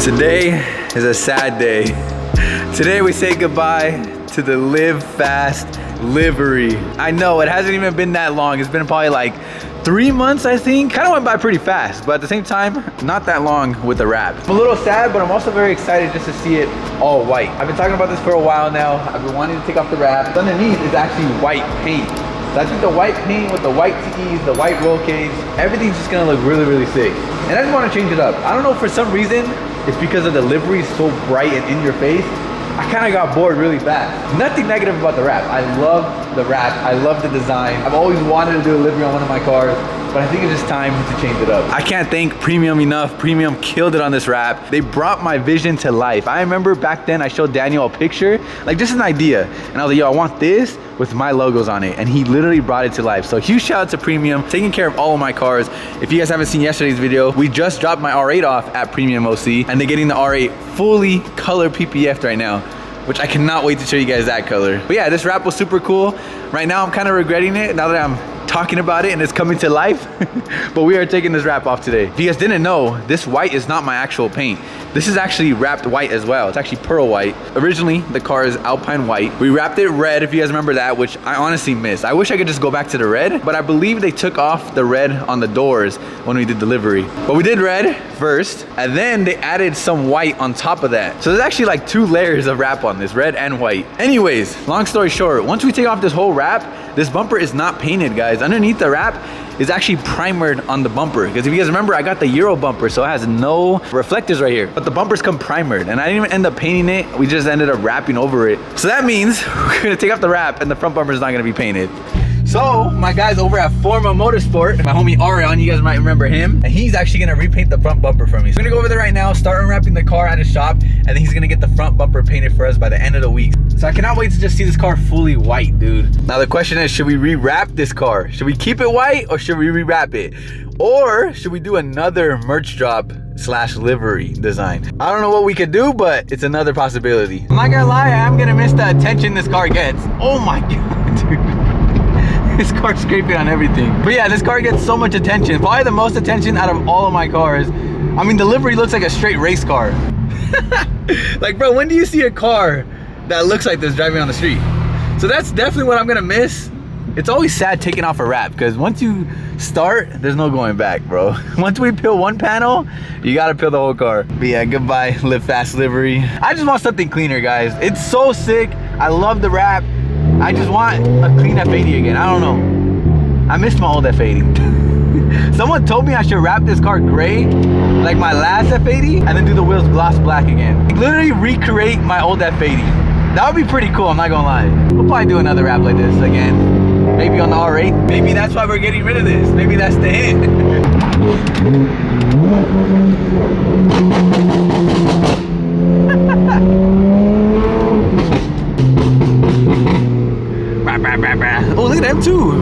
Today is a sad day. Today we say goodbye to the Live Fast livery. I know it hasn't even been that long. It's been probably like 3 months, I think. Kind of went by pretty fast, but at the same time, not that long with the wrap. I'm a little sad, but I'm also very excited just to see it all white. I've been talking about this for a while now. I've been wanting to take off the wrap. Underneath is actually white paint. So I think the white paint with the white tees, the white roll cage, everything's just gonna look really, really sick. And I just wanna change it up. I don't know, for some reason, it's because of the livery so bright and in your face. I kind of got bored really fast. Nothing negative about the wrap. I love the wrap. I love the design. I've always wanted to do a livery on one of my cars, but I think it's just time to change it up. I can't thank Premium enough. Premium killed it on this wrap. They brought my vision to life. I remember back then I showed Daniel a picture, like just an idea. And I was like, yo, I want this with my logos on it. And he literally brought it to life. So huge shout out to Premium, taking care of all of my cars. If you guys haven't seen yesterday's video, we just dropped my R8 off at Premium OC, and they're getting the R8 fully color PPF'd right now, which I cannot wait to show you guys that color. But yeah, this wrap was super cool. Right now, I'm kind of regretting it now that I'm talking about it and it's coming to life. But we are taking this wrap off today. If you guys didn't know, this white is not my actual paint. This is actually wrapped white as well. It's actually pearl white. Originally, the car is Alpine white. We wrapped it red, if you guys remember that, which I honestly miss. I wish I could just go back to the red, but I believe they took off the red on the doors when we did delivery. But we did red first, and then they added some white on top of that. So there's actually like 2 layers of wrap on this, red and white. Anyways, long story short, once we take off this whole wrap, this bumper is not painted, guys. Underneath the wrap is actually primered on the bumper. Because if you guys remember, I got the Euro bumper, so it has no reflectors right here. But the bumpers come primered, and I didn't even end up painting it. We just ended up wrapping over it. So that means we're gonna take off the wrap, and the front bumper is not gonna be painted. So my guys over at Forma Motorsport, my homie Arion, you guys might remember him, and he's actually gonna repaint the front bumper for me. So we're gonna go over there right now, start unwrapping the car at his shop, and then he's gonna get the front bumper painted for us by the end of the week. So I cannot wait to just see this car fully white, dude. Now the question is, should we rewrap this car? Should we keep it white or should we rewrap it? Or should we do another merch drop / livery design? I don't know what we could do, but it's another possibility. I'm not gonna lie, I'm gonna miss the attention this car gets. Oh my God, dude. This car's scraping on everything. But yeah, this car gets so much attention. Probably the most attention out of all of my cars. I mean, the livery looks like a straight race car. Like, bro, when do you see a car that looks like this driving on the street? So that's definitely what I'm gonna miss. It's always sad taking off a wrap, because once you start, there's no going back, bro. Once we peel one panel, you gotta peel the whole car. But yeah, goodbye Live Fast livery. I just want something cleaner, guys. It's so sick. I love the wrap. I just want a clean F80 again. I don't know. I miss my old F80. Someone told me I should wrap this car gray, like my last F80, and then do the wheels gloss black again. Like, literally recreate my old F80. That would be pretty cool, I'm not gonna lie. We'll probably do another wrap like this again. Maybe on the R8. Maybe that's why we're getting rid of this. Maybe that's the hint. Oh, look at them too.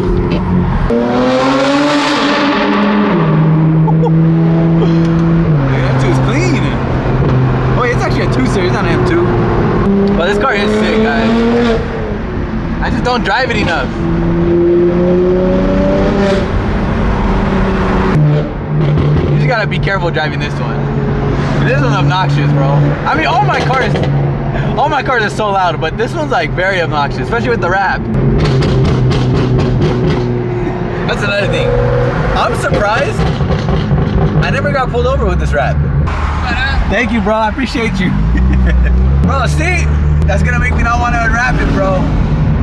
M2 is clean. Oh, it's actually a 2 series, not an M2. But this car is sick, guys. I just don't drive it enough. You just gotta be careful driving this one. This one's obnoxious, bro. I mean, all my cars are so loud, but this one's like very obnoxious, especially with the wrap. That's another thing. I'm surprised I never got pulled over with this wrap. Thank you, bro. I appreciate you. Bro, see? That's gonna make me not want to unwrap it, bro.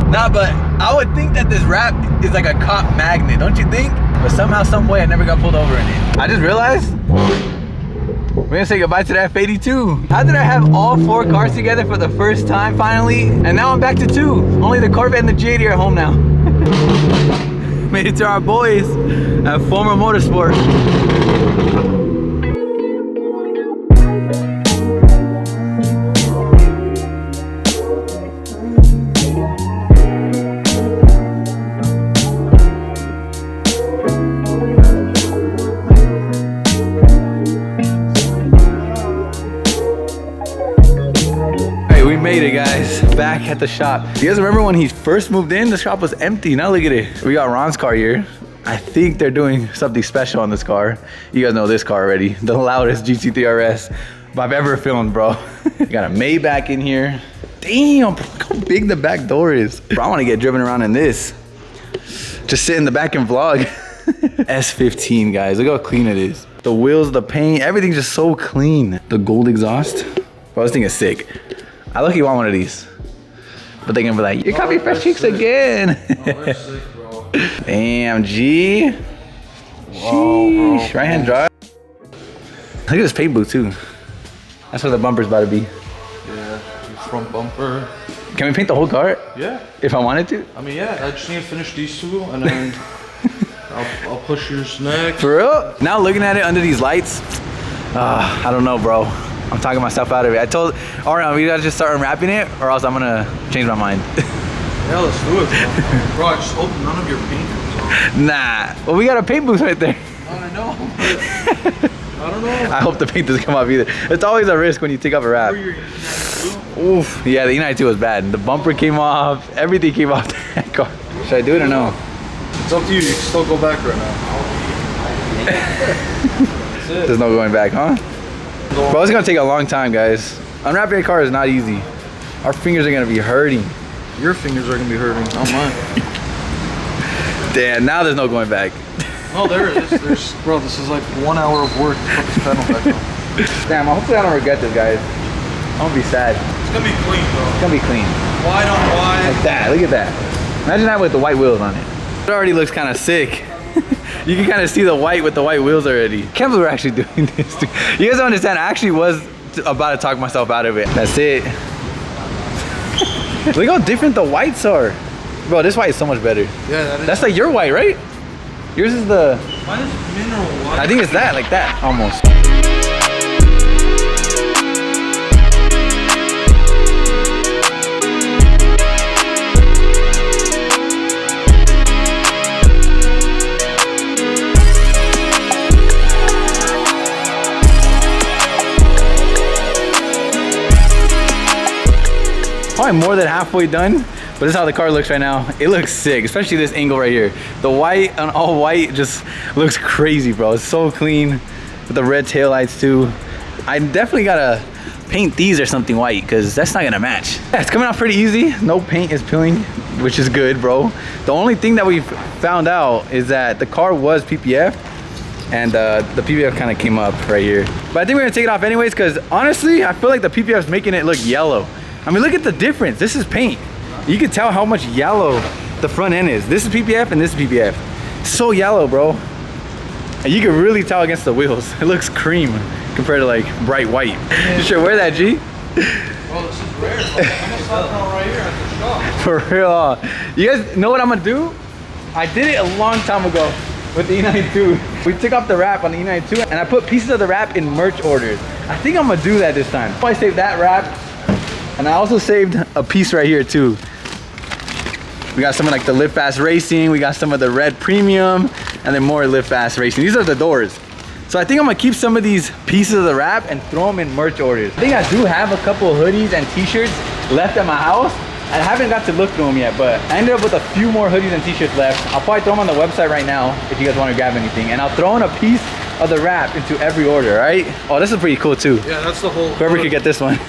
Nah, but I would think that this wrap is like a cop magnet, don't you think? But somehow, some way, I never got pulled over in it. I just realized we're gonna say goodbye to the F80 too. How did I have all 4 cars together for the first time finally? And now I'm back to 2. Only the Corvette and the G80 are home now. Made it to our boys at Forma Motorsport. Made it, guys. Back at the shop. You guys remember when he first moved in, the shop was empty. Now look at it. We got Ron's car here. I think they're doing something special on this car. You guys know this car already. The loudest GT3 RS. I've ever filmed, bro. Got a Maybach in here. Damn, look how big the back door is. Bro, I want to get driven around in this. Just sit in the back and vlog. S15, guys. Look how clean it is. The wheels, the paint, everything's just so clean. The gold exhaust. Bro, this thing is sick. I look, you want one of these. But they're gonna be like, you got me fresh cheeks again. They're sick, bro. Damn, G. Sheesh. Right hand drive. Look at this paint booth too. That's where the bumper's about to be. Yeah, front bumper. Can we paint the whole car? Yeah. If I wanted to? I mean, yeah, I just need to finish these two and then I'll push yours next. For real? Now looking at it under these lights, I don't know, bro. I'm talking myself out of it. I told Ariana we gotta just start unwrapping it or else I'm gonna change my mind. Yeah, let's do it, bro. Bro, I just hope none of your paint comes off. Nah. Well, we got a paint booth right there. I know. I don't know. I hope the paint doesn't come off either. It's always a risk when you take off a wrap. Oof. Yeah, the E92 was bad. The bumper came off. Everything came off that car. Should I do it or no? It's up to you. You can still go back right now. That's it. There's no going back, huh? Bro, it's gonna take a long time, guys. Unwrapping a car is not easy. Our fingers are gonna be hurting. Your fingers are gonna be hurting, not mine. Damn, now there's no going back. Oh, there it is. Bro, this is like 1 hour of work to put this panel back on. Damn, hopefully I don't regret this, guys. I'm gonna be sad. It's gonna be clean, bro. It's gonna be clean. Wide on wide. Like that, look at that. Imagine that with the white wheels on it. It already looks kind of sick. You can kind of see the white with the white wheels already. Can't believe we're actually doing this. You guys don't understand, I actually was about to talk myself out of it. That's it. Look how different the whites are. Bro, this white is so much better. Yeah, that is. That's like your white, right? Yours is the... Mine is mineral white. I think it's that, like that, almost. Probably more than halfway done, but this is how the car looks right now. It looks sick, especially this angle right here. The white on all white just looks crazy, bro. It's so clean with the red taillights too. I definitely gotta paint these or something white because that's not gonna match. Yeah, it's coming out pretty easy. No paint is peeling, which is good, bro. The only thing that we found out is that the car was PPF and the PPF kind of came up right here. But I think we're gonna take it off anyways because honestly, I feel like the PPF is making it look yellow. I mean, look at the difference. This is paint. You can tell how much yellow the front end is. This is PPF and this is PPF. It's so yellow, bro. And you can really tell against the wheels. It looks cream compared to like bright white. You should wear that, G. Oh, this is rare. I'm gonna stop it right here at the shop. For real. You guys know what I'm gonna do? I did it a long time ago with the E92. We took off the wrap on the E92 and I put pieces of the wrap in merch orders. I think I'm gonna do that this time. I saved that wrap. And I also saved a piece right here too. We got some of like the Live Fast Racing, we got some of the red premium, and then more Live Fast Racing. These are the doors. So I think I'm gonna keep some of these pieces of the wrap and throw them in merch orders. I think I do have a couple of hoodies and t-shirts left at my house. I haven't got to look through them yet, but I ended up with a few more hoodies and t-shirts left. I'll probably throw them on the website right now if you guys wanna grab anything. And I'll throw in a piece of the wrap into every order, right? Oh, this is pretty cool too. Yeah, that's the whole... Whoever could get this one.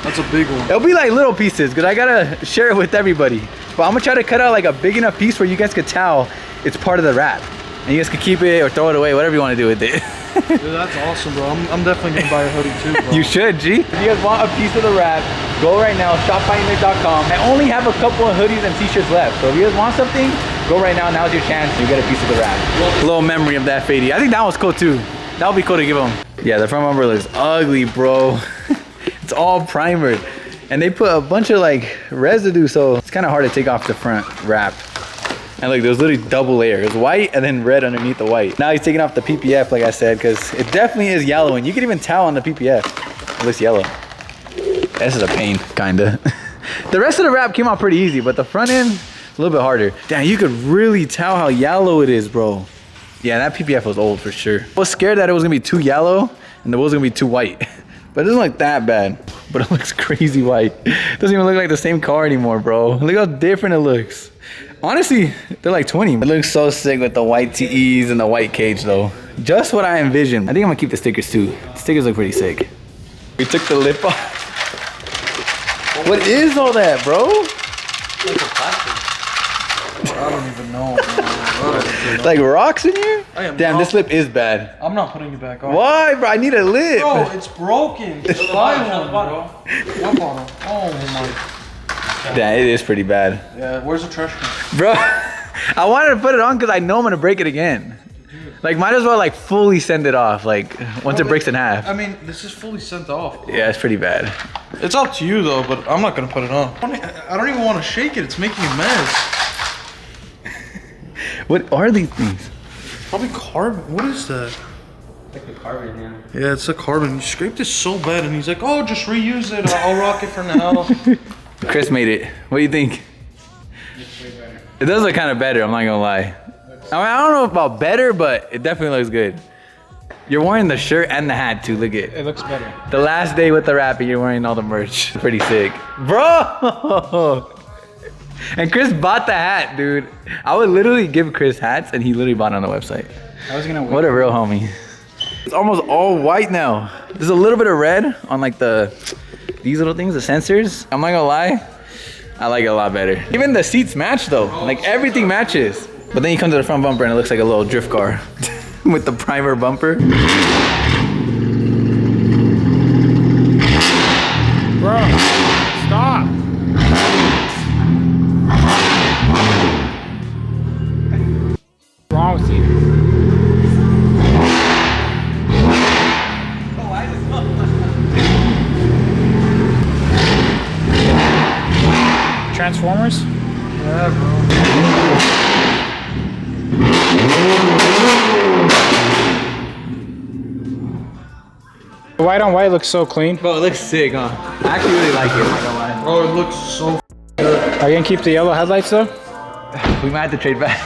That's a big one. It'll be like little pieces because I gotta share it with everybody. But I'm gonna try to cut out like a big enough piece where you guys could tell it's part of the wrap. And you guys could keep it or throw it away, whatever you want to do with it. Dude, that's awesome, bro. I'm definitely gonna buy a hoodie too, bro. You should, G. If you guys want a piece of the wrap, go right now, shop findingnick.com. I only have a couple of hoodies and t-shirts left. So if you guys want something, go right now. Now's your chance. You get a piece of the wrap. A little memory of that fadey. I think that was cool too. That would be cool to give them. Yeah, the front bumper looks ugly, bro. It's all primered. And they put a bunch of like residue, so it's kind of hard to take off the front wrap. And look, there's literally double layer. It's white and then red underneath the white. Now he's taking off the PPF, like I said, because it definitely is yellow. And you can even tell on the PPF, it looks yellow. This is a pain, kinda. The rest of the wrap came out pretty easy, but the front end, a little bit harder. Damn, you could really tell how yellow it is, bro. Yeah, that PPF was old for sure. I was scared that it was gonna be too yellow and the wheels gonna be too white. But it doesn't look that bad, but it looks crazy white. It doesn't even look like the same car anymore, bro. Look how different it looks. Honestly, they're like 20. It looks so sick with the white TEs and the white cage though. Just what I envisioned. I think I'm gonna keep the stickers too. The stickers look pretty sick. We took the lip off. What is all that, bro? Like a plastic. I don't even know, man. Like rocks in here? Damn, this lip is bad. I'm not putting it back on. Why, bro? I need a lip. Bro, it's broken. Just buy one, bro. What bottle? Oh my. Damn, it is pretty bad. Yeah, where's the trash can? Bro, I wanted to put it on because I know I'm gonna break it again. Like, might as well like fully send it off, like once it breaks in half. I mean, this is fully sent off. Bro. Yeah, it's pretty bad. It's up to you though, but I'm not gonna put it on. I don't even want to shake it. It's making a mess. What are these things? Probably carbon. What is that? Like the carbon, yeah. Yeah, it's a carbon. You scraped it so bad, and he's like, "Oh, just reuse it. I'll rock it for now." Chris made it. What do you think? It does look kind of better, I'm not gonna lie. I mean, I don't know about better, but it definitely looks good. You're wearing the shirt and the hat too, look at it. It looks better. The last day with the rapping, you're wearing all the merch. It's pretty sick. Bro! And Chris bought the hat, dude. I would literally give Chris hats and he literally bought it on the website. I was gonna wait. What a real homie. It's almost all white now. There's a little bit of red on like these little things, the sensors. I'm not gonna lie, I like it a lot better. Even the seats match though. Like everything matches. But then you come to the front bumper and it looks like a little drift car with the primer bumper. Bro, stop. What's wrong with you? Transformers? Yeah, bro. The white on white looks so clean. Bro, it looks sick, huh? I actually really like it, I'm not gonna lie. Bro, it looks so good. Are you gonna keep the yellow headlights though? We might have to trade back.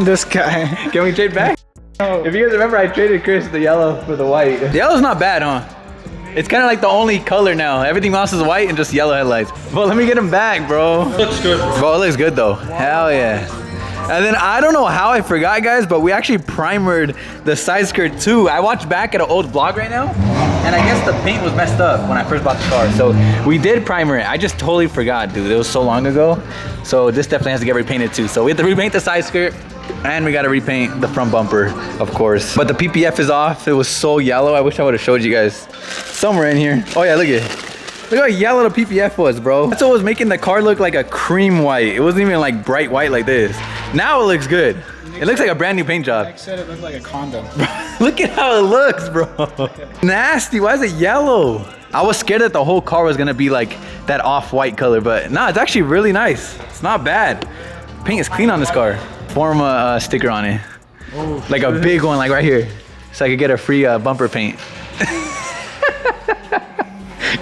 This guy. Can we trade back? Oh. If you guys remember, I traded Chris the yellow for the white. The yellow's not bad, huh? It's kind of like the only color now. Everything else is white and just yellow headlights. But let me get him back, bro. Looks good, bro. Bro, it looks good though. Hell yeah. And then I don't know how I forgot, guys, but we actually primered the side skirt too. I watched back at an old vlog right now, and I guess the paint was messed up when I first bought the car. So we did primer it. I just totally forgot, dude. It was so long ago. So this definitely has to get repainted too. So we have to repaint the side skirt, and we gotta repaint the front bumper, of course. But the PPF is off. It was so yellow. I wish I would have showed you guys somewhere in here. Oh yeah, look at it. Look how yellow the PPF was, bro. That's what was making the car look like a cream white. It wasn't even like bright white like this. Now it looks good. It looks like a brand new paint job. Nick said it looked like a condom. Look at how it looks, bro. Nasty, why is it yellow? I was scared that the whole car was gonna be like that off-white color, but nah, it's actually really nice. It's not bad. Paint is clean on this car. Form a sticker on it. Oh, like a big one, like right here. So I could get a free bumper paint.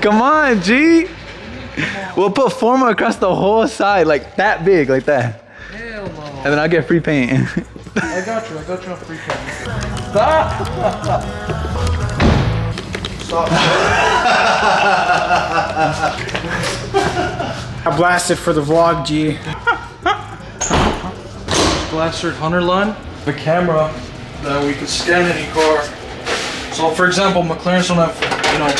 Come on, G. We'll put Forma across the whole side, like that big, like that. hell no. And then I'll get free paint. I got you on free paint. Stop! Stop. I blasted for the vlog, G. Blaster Hunter line. The camera that we could scan any car. So for example, McLaren's don't have,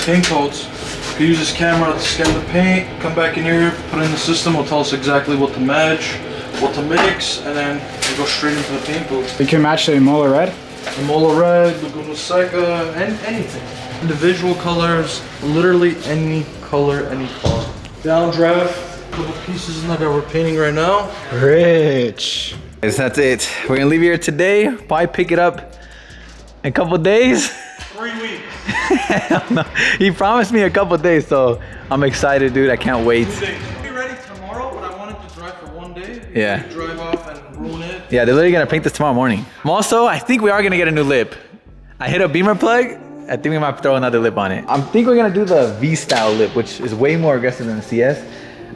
paint codes. We could use this camera to scan the paint, come back in here, put it in the system, it'll tell us exactly what to match, what to mix, and then we go straight into the paint booth. You can match the Imola red? The Mola Red, Laguna Seca, and anything. Individual colors, literally any color, any car. Downdraft, a couple pieces in there that we're painting right now. Rich. Guys, that's it. We're gonna leave here today. Probably pick it up in a couple days. 3 weeks. Hell no. He promised me a couple days, so I'm excited, dude. I can't wait. Be ready tomorrow, but I wanted to drive for 1 day. Yeah. Drive off and ruin it. Yeah, they're literally gonna paint this tomorrow morning. Also, I think we are gonna get a new lip. I hit a beamer plug. I think we might throw another lip on it. I think we're gonna do the V-style lip, which is way more aggressive than the CS.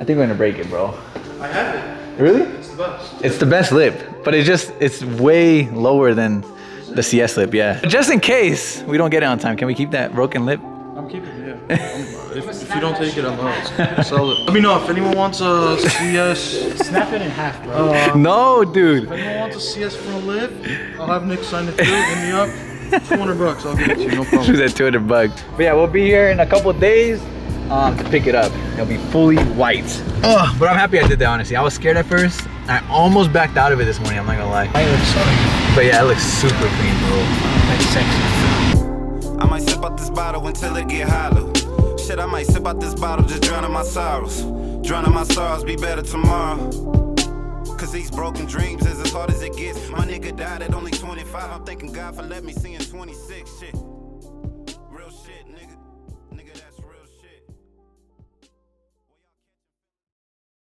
I think we're gonna break it, bro. I have it. Really? It's the best. It's the best lip, but it's way lower than the CS lip, yeah. But just in case we don't get it on time, can we keep that broken lip? I'm keeping it, yeah. If you don't take it, I'm out. Sell it. Let me know if anyone wants a CS. Snap it in half, bro. No, dude. If anyone wants a CS for a lip, I'll have Nick sign it too. Hit me up. $200, I'll give it to you, no She problem. said $200. But yeah, we'll be here in a couple of days to pick it up. It'll be fully white. Oh, but I'm happy I did that, honestly. I was scared at first. I almost backed out of it this morning, I'm not gonna lie. I look sorry. But yeah, it looks super clean, bro. That's sexy. I might sip out this bottle until it get hollow. Shit, I might sip out this bottle, just drowning my sorrows. Drowning my sorrows, be better tomorrow. Cause these broken dreams is as hard as it gets. My nigga died at only 25. I'm thanking God for letting me see in 26. Shit.